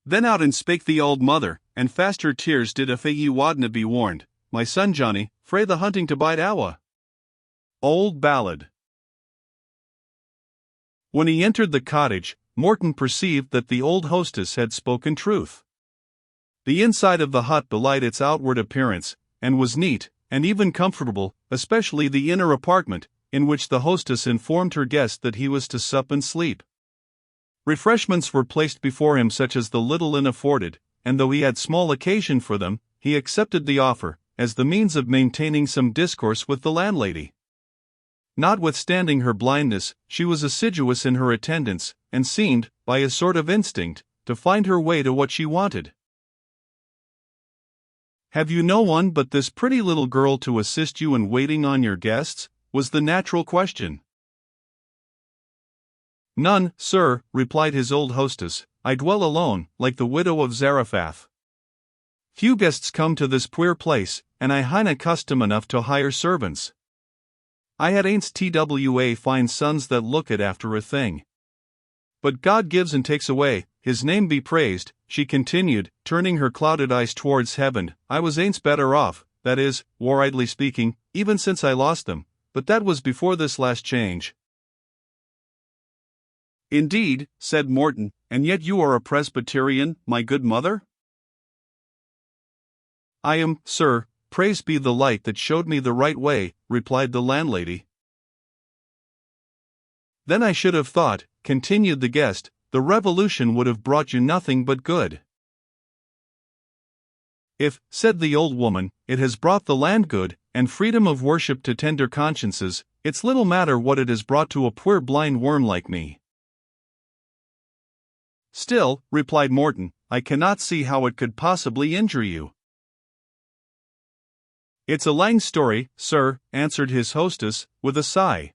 Then out and spake the old mother, and fast her tears did if ye wadna be warned, my son Johnny, frae the hunting to bide awa. Old Ballad. When he entered the cottage, Morton perceived that the old hostess had spoken truth. The inside of the hut belied its outward appearance, and was neat, and even comfortable, especially the inner apartment, in which the hostess informed her guest that he was to sup and sleep. Refreshments were placed before him such as the little inn afforded, and though he had small occasion for them, he accepted the offer, as the means of maintaining some discourse with the landlady. Notwithstanding her blindness, she was assiduous in her attendance, and seemed, by a sort of instinct, to find her way to what she wanted. "Have you no one but this pretty little girl to assist you in waiting on your guests?" was the natural question. "None, sir," replied his old hostess. "I dwell alone, like the widow of Zarephath. Few guests come to this puir place, and I haena custom enough to hire servants. I had aince twa fine sons that looked after a thing. But God gives and takes away, his name be praised," she continued, turning her clouded eyes towards heaven. "I was aince better off, that is, war-idly speaking, even since I lost them, but that was before this last change." "Indeed," said Morton, "and yet you are a Presbyterian, my good mother?" "I am, sir, praised be the light that showed me the right way," replied the landlady. "Then I should have thought," continued the guest, "the revolution would have brought you nothing but good." "If," said the old woman, "it has brought the land good, and freedom of worship to tender consciences, it's little matter what it has brought to a poor blind worm like me." "Still," replied Morton, "I cannot see how it could possibly injure you." "It's a lang story, sir," answered his hostess, with a sigh.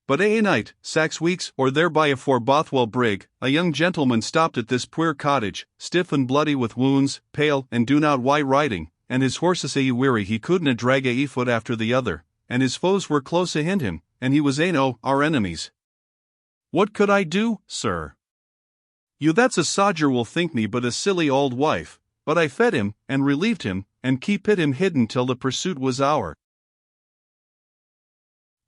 "But ae night, 6 weeks or thereby afore Bothwell Brig, a young gentleman stopped at this puir cottage, stiff and bloody with wounds, pale, and do not why riding, and his horses aye weary he couldna drag ae foot after the other, and his foes were close ahind him, and he was ane o' our enemies. What could I do, sir? You that's a sodger will think me but a silly old wife, but I fed him, and relieved him, and keepit him hidden till the pursuit was o'er."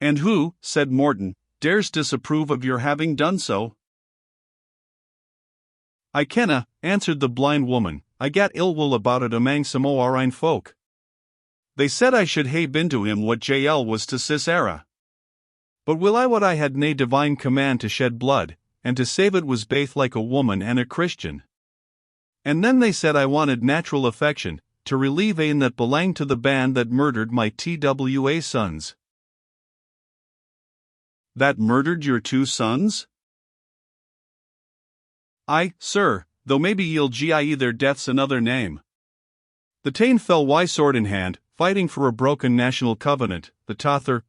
"And who," said Morton, "dares disapprove of your having done so?" "I kenna," answered the blind woman. "I gat ill will about it amang some o' our ain folk. They said I should hae been to him what JL was to Sisera. But will I what I had nae divine command to shed blood, and to save it was baith like a woman and a Christian. And then they said I wanted natural affection, to relieve ane that belanged to the band that murdered my twa sons." "That murdered your 2 sons?" "Aye, sir, though maybe ye'll gie their deaths another name. The tane fell wi sword in hand, fighting for a broken national covenant. The tother,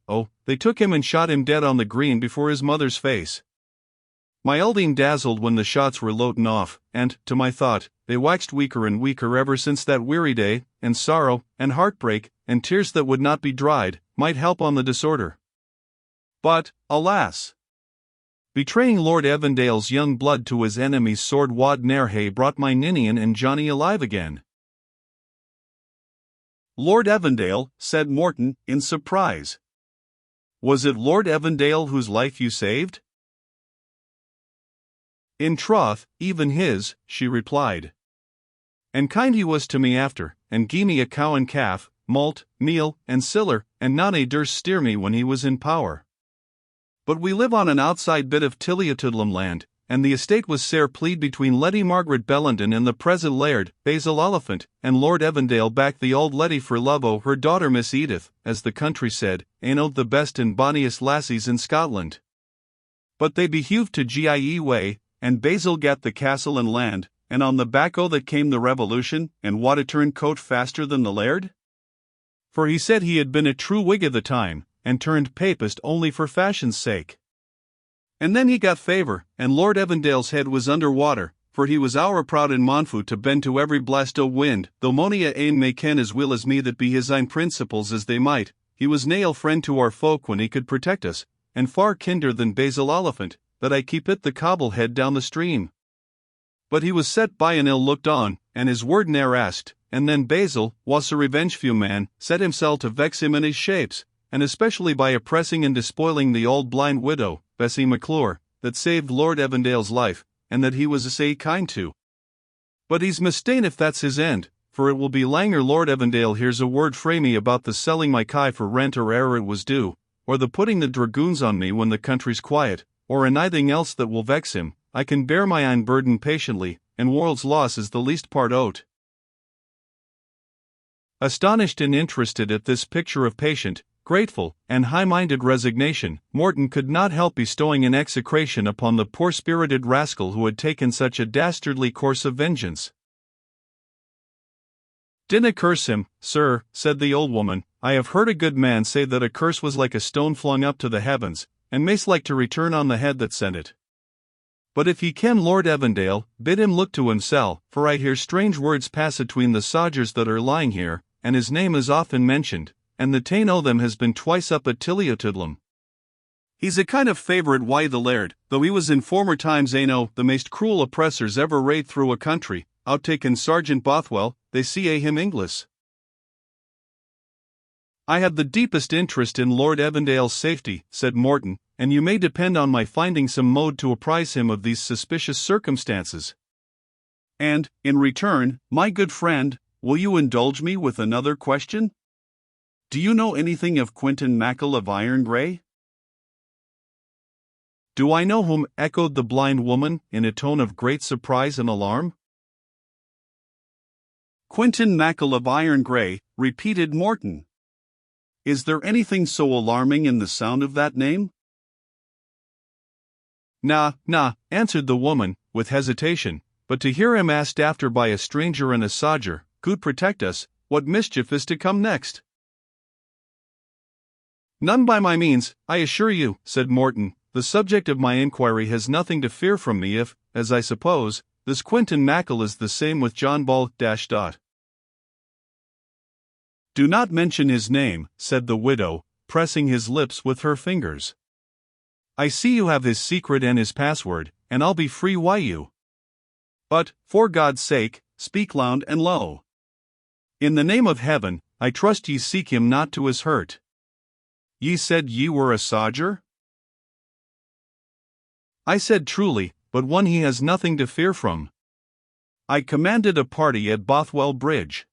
they took him and shot him dead on the green before his mother's face. My elding dazzled when the shots were loten off, and, to my thought, they waxed weaker and weaker ever since that weary day, and sorrow, and heartbreak, and tears that would not be dried, might help on the disorder. But, alas! Betraying Lord Evandale's young blood to his enemy's sword wad ne'er hae brought my Ninian and Johnny alive again." "Lord Evandale," said Morton, in surprise. "Was it Lord Evandale whose life you saved?" "In troth, even his," she replied. "And kind he was to me after, and gie me a cow and calf, malt, meal, and siller, and none durst steer me when he was in power. But we live on an outside bit of Tilliatudlum land, and the estate was sair plead between Letty Margaret Bellenden and the present laird, Basil Oliphant, and Lord Evandale backed the old Letty for love o' her daughter Miss Edith, as the country said, ane o' the best and bonniest lassies in Scotland. But they behoved to Gie way, and Basil gat the castle and land, and on the back o' that came the revolution, and wad it turn coat faster than the laird? For he said he had been a true Whig at the time, and turned Papist only for fashion's sake. And then he got favour, and Lord Evandale's head was under water, for he was ower proud in Monfort to bend to every blast o' wind, though mony a ane may ken as weel as me that be his ain principles as they might, he was nae ill friend to our folk when he could protect us, and far kinder than Basil Oliphant, that I keep it the cobble head down the stream. But he was set by and ill looked on, and his word ne'er asked, and then Basil, was a revengeful man, set himself to vex him in his shapes, and especially by oppressing and despoiling the old blind widow, Bessie McClure, that saved Lord Evandale's life, and that he was sae kind to. But he's mista'en if that's his end, for it will be langer Lord Evandale hears a word frae me about the selling my kye for rent or ere it was due, or the putting the dragoons on me when the country's quiet, or anything else that will vex him. I can bear my ain burden patiently, and world's loss is the least part o't. Astonished and interested at this picture of patient, grateful, and high-minded resignation, Morton could not help bestowing an execration upon the poor-spirited rascal who had taken such a dastardly course of vengeance. "Dinna curse him, sir," said the old woman. "I have heard a good man say that a curse was like a stone flung up to the heavens, and maist like to return on the head that sent it. But if ye ken Lord Evandale, bid him look to himsel', for I hear strange words pass atween the sodgers that are lying here, and his name is often mentioned, and the tane o' them has been twice up at Tilliotudlum. He's a kind of favourite wi' the laird, though he was in former times ane o' the maist cruel oppressors ever rade through a country, outtaken Sergeant Bothwell, they see him Inglis. I have the deepest interest in Lord Evandale's safety," said Morton, "and you may depend on my finding some mode to apprise him of these suspicious circumstances. And, in return, my good friend, will you indulge me with another question? Do you know anything of Quentin Mackle of Iron Grey?" "Do I know whom?" echoed the blind woman, in a tone of great surprise and alarm. "Quentin Mackle of Iron Grey," repeated Morton. "Is there anything so alarming in the sound of that name?" "Na," answered the woman, with hesitation, "but to hear him asked after by a stranger and a sodger, good protect us, what mischief is to come next?" "None by my means, I assure you," said Morton. "The subject of my inquiry has nothing to fear from me if, as I suppose, this Quentin Mackle is the same with John Ball. "Do not mention his name," said the widow, pressing his lips with her fingers. "I see you have his secret and his password, and I'll be free wi' you. But, for God's sake, speak loud and low. In the name of heaven, I trust ye seek him not to his hurt. Ye said ye were a sodger?" "I said truly, but one he has nothing to fear from. I commanded a party at Bothwell Bridge."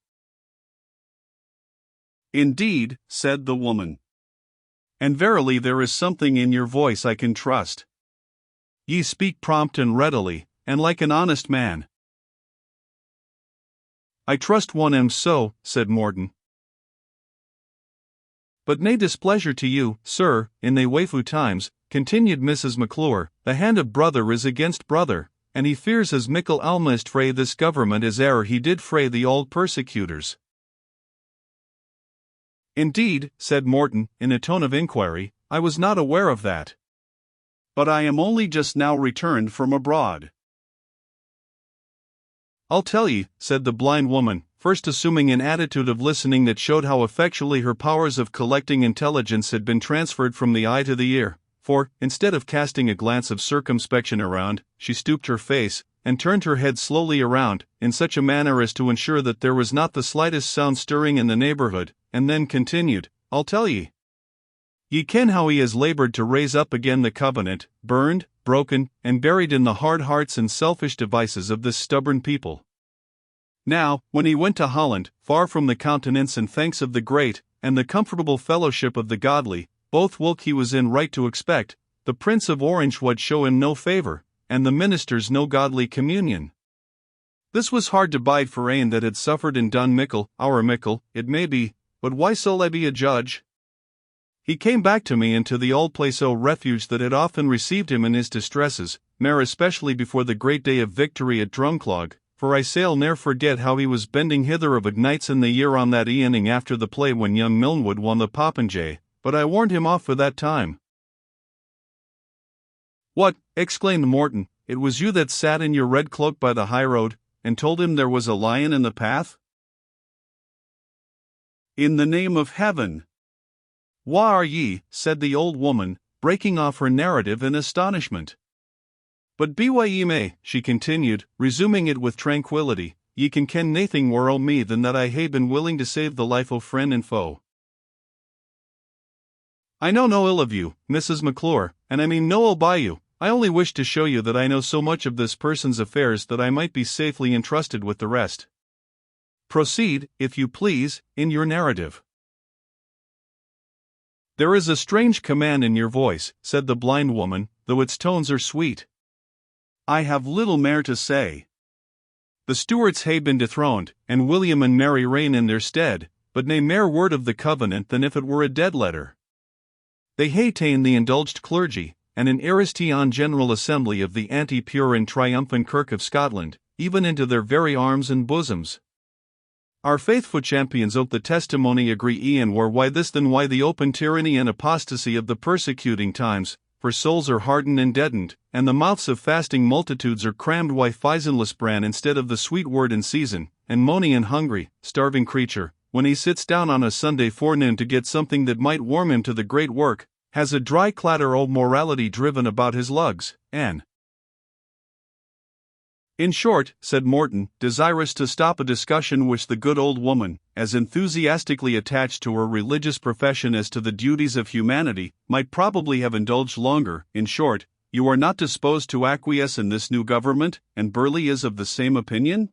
"Indeed," said the woman. "And verily there is something in your voice I can trust. Ye speak prompt and readily, and like an honest man." "I trust one am so," said Morton. "But nae displeasure to you, sir, in they waefu times," continued Mrs. McClure, "the hand of brother is against brother, and he fears as mickle almost frae this government as e'er he did frae the old persecutors." "Indeed," said Morton, in a tone of inquiry, "I was not aware of that. But I am only just now returned from abroad." "I'll tell ye," said the blind woman, first assuming an attitude of listening that showed how effectually her powers of collecting intelligence had been transferred from the eye to the ear, for, instead of casting a glance of circumspection around, she stooped her face, and turned her head slowly around, in such a manner as to ensure that there was not the slightest sound stirring in the neighborhood, and then continued, "I'll tell ye. Ye ken how he has labored to raise up again the covenant, burned, broken, and buried in the hard hearts and selfish devices of this stubborn people. Now, when he went to Holland, far from the countenance and thanks of the great, and the comfortable fellowship of the godly, both whilk he was in right to expect, the Prince of Orange would show him no favour, and the ministers no godly communion. This was hard to bide for ane that had suffered and done mickle, our mickle, it may be, but why so I be a judge? He came back to me into the old place o' refuge that had often received him in his distresses, mair especially before the great day of victory at Drumclog, for I sail ne'er forget how he was bending hither of nights in the year on that evening after the play when young Milnwood won the popinjay, but I warned him off for that time." "What," exclaimed Morton, "it was you that sat in your red cloak by the high road, and told him there was a lion in the path?" "In the name of heaven." "Wha are ye?" said the old woman, breaking off her narrative in astonishment. But be what ye may, she continued, resuming it with tranquillity, ye can ken naething more o' me than that I hae been willing to save the life o' friend and foe. I know no ill of you, Mrs. McClure, and I mean no ill by you. I only wish to show you that I know so much of this person's affairs that I might be safely entrusted with the rest. Proceed, if you please, in your narrative. There is a strange command in your voice, said the blind woman, though its tones are sweet. I have little mair to say. The Stuarts hae been dethroned, and William and Mary reign in their stead, but nae mair word of the Covenant than if it were a dead letter. They hae ta'en the indulged clergy, and an Aristean General Assembly of the anti-pure and triumphant Kirk of Scotland, even into their very arms and bosoms. Our faithful champions of the testimony agree e'en were why this than why the open tyranny and apostasy of the persecuting times, for souls are hardened and deadened, and the mouths of fasting multitudes are crammed why fisenless bran instead of the sweet word in season, and moany and hungry, starving creature, when he sits down on a Sunday forenoon to get something that might warm him to the great work, has a dry clatter o' morality driven about his lugs, and in short, said Morton, desirous to stop a discussion which the good old woman, as enthusiastically attached to her religious profession as to the duties of humanity, might probably have indulged longer, in short, you are not disposed to acquiesce in this new government, and Burleigh is of the same opinion?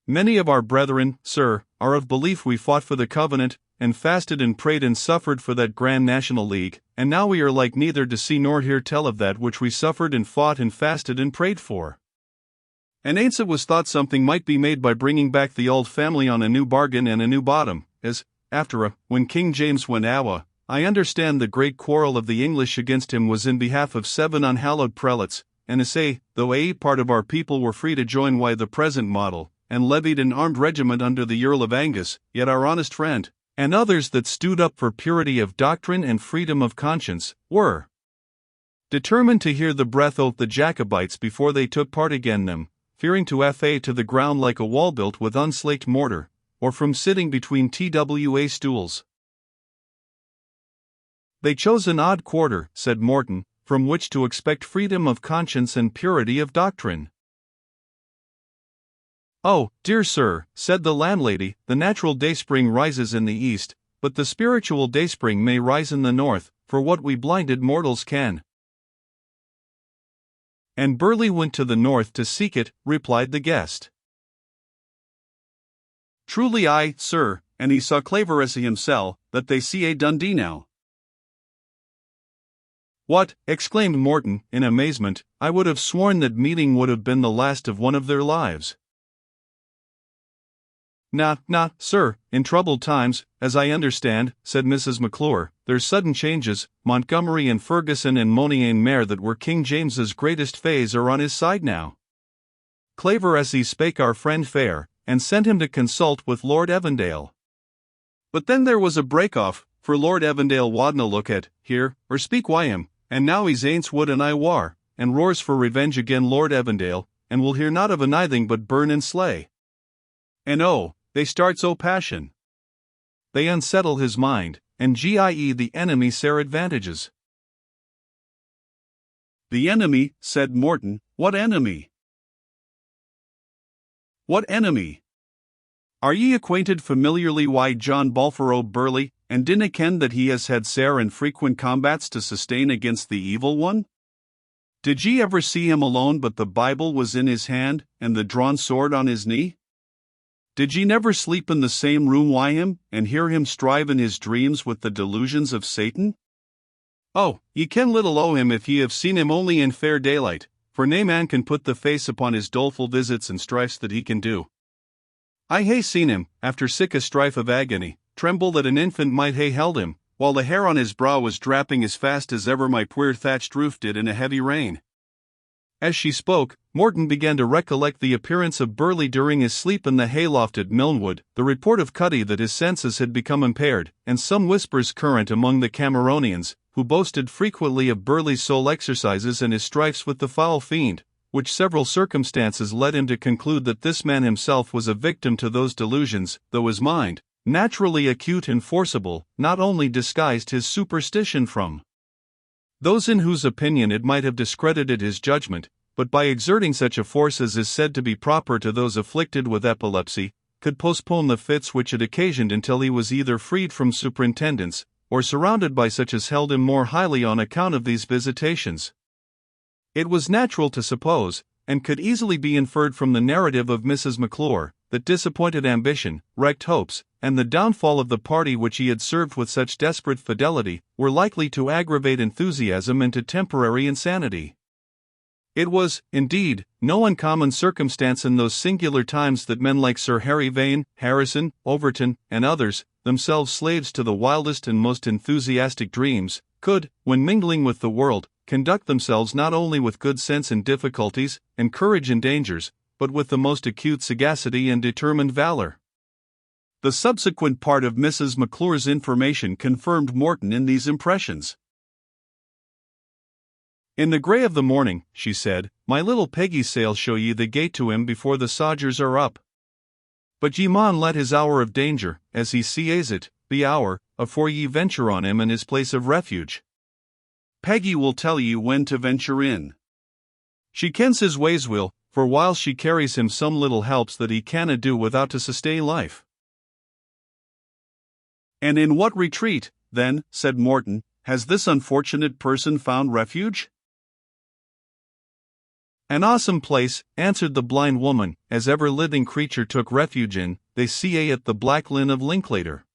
Many of our brethren, sir, are of belief we fought for the Covenant, and fasted and prayed and suffered for that grand National League, and now we are like neither to see nor hear tell of that which we suffered and fought and fasted and prayed for. And aince it was thought something might be made by bringing back the old family on a new bargain and a new bottom, as, after when King James went awa, I understand the great quarrel of the English against him was in behalf of 7 unhallowed prelates, and to say, though a part of our people were free to join why the present model, and levied an armed regiment under the Earl of Angus, yet our honest friend, and others that stood up for purity of doctrine and freedom of conscience, were determined to hear the breath o' the Jacobites before they took part again them, fearing to fa to the ground like a wall built with unslaked mortar, or from sitting between twa stools. They chose an odd quarter, said Morton, from which to expect freedom of conscience and purity of doctrine. Oh, dear sir, said the landlady, the natural dayspring rises in the east, but the spiritual dayspring may rise in the north, for what we blinded mortals can. And Burleigh went to the north to seek it, replied the guest. Truly I, sir, and he saw Claveressy himsel, that they see a Dundee now. What, exclaimed Morton, in amazement, I would have sworn that meeting would have been the last of one of their lives. Nah, sir, in troubled times, as I understand, said Mrs. McClure, there's sudden changes. Montgomery and Ferguson and mony ane mair that were King James's greatest fays are on his side now. Claveressy spake our friend fair, and sent him to consult with Lord Evandale. But then there was a break-off, for Lord Evandale wadna look at, hear, or speak why him, and now he's aince wood and I war, and roars for revenge again Lord Evandale, and will hear not of anything but burn and slay. And oh, they starts o' passion. They unsettle his mind, and the enemy sare advantages. The enemy, said Morton, what enemy? What enemy? Are ye acquainted familiarly why John Balfour o' Burleigh, and dinna ken that he has had sair and frequent combats to sustain against the evil one? Did ye ever see him alone but the Bible was in his hand, and the drawn sword on his knee? Did ye never sleep in the same room wi' him, and hear him strive in his dreams with the delusions of Satan? Oh, ye ken little o' him if ye have seen him only in fair daylight, for nae man can put the face upon his doleful visits and strifes that he can do. I hae seen him, after sic a strife of agony, tremble that an infant might hae held him, while the hair on his brow was drapping as fast as ever my puir thatched roof did in a heavy rain. As she spoke, Morton began to recollect the appearance of Burleigh during his sleep in the hayloft at Milnwood, the report of Cuddy that his senses had become impaired, and some whispers current among the Cameronians, who boasted frequently of Burleigh's soul exercises and his strifes with the foul fiend, which several circumstances led him to conclude that this man himself was a victim to those delusions, though his mind, naturally acute and forcible, not only disguised his superstition from those in whose opinion it might have discredited his judgment, but by exerting such a force as is said to be proper to those afflicted with epilepsy, could postpone the fits which it occasioned until he was either freed from superintendence, or surrounded by such as held him more highly on account of these visitations. It was natural to suppose, and could easily be inferred from the narrative of Mrs. McClure, that disappointed ambition, wrecked hopes, and the downfall of the party which he had served with such desperate fidelity, were likely to aggravate enthusiasm into temporary insanity. It was, indeed, no uncommon circumstance in those singular times that men like Sir Harry Vane, Harrison, Overton, and others, themselves slaves to the wildest and most enthusiastic dreams, could, when mingling with the world, conduct themselves not only with good sense in difficulties, and courage in dangers, but with the most acute sagacity and determined valor. The subsequent part of Mrs. McClure's information confirmed Morton in these impressions. "In the grey of the morning," she said, "my little Peggy sail show ye the gate to him before the sodgers are up. But ye maun let his hour of danger, as he sees it, be hour, afore ye venture on him in his place of refuge. Peggy will tell ye when to venture in. She kens his ways will, for while she carries him some little helps that he canna do without to sustain life." "And in what retreat, then," said Morton, "has this unfortunate person found refuge?" "An awesome place," answered the blind woman, "as ever living creature took refuge in, they see at the Black Linn of Linklater.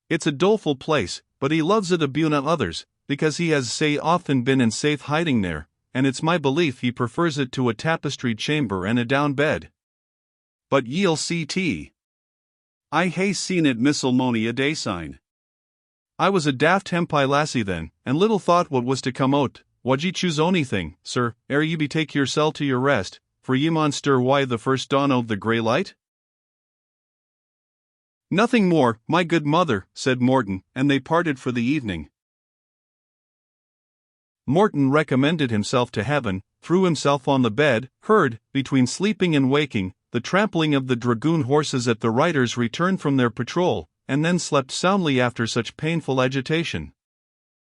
It's a doleful place, but he loves it abuna others, because he has sae often been in safe hiding there, and it's my belief he prefers it to a tapestried chamber and a down bed. But ye'll see tea. I hae seen it mony a day sign. I was a daft hempie lassie then, and little thought what was to come out. Wad ye choose onything, sir, ere ye betake yoursel to your rest, for ye maun stir why the first dawn o' the grey light?" "Nothing more, my good mother," said Morton, and they parted for the evening. Morton recommended himself to heaven, threw himself on the bed, heard, between sleeping and waking, the trampling of the dragoon horses at the riders' return from their patrol, and then slept soundly after such painful agitation.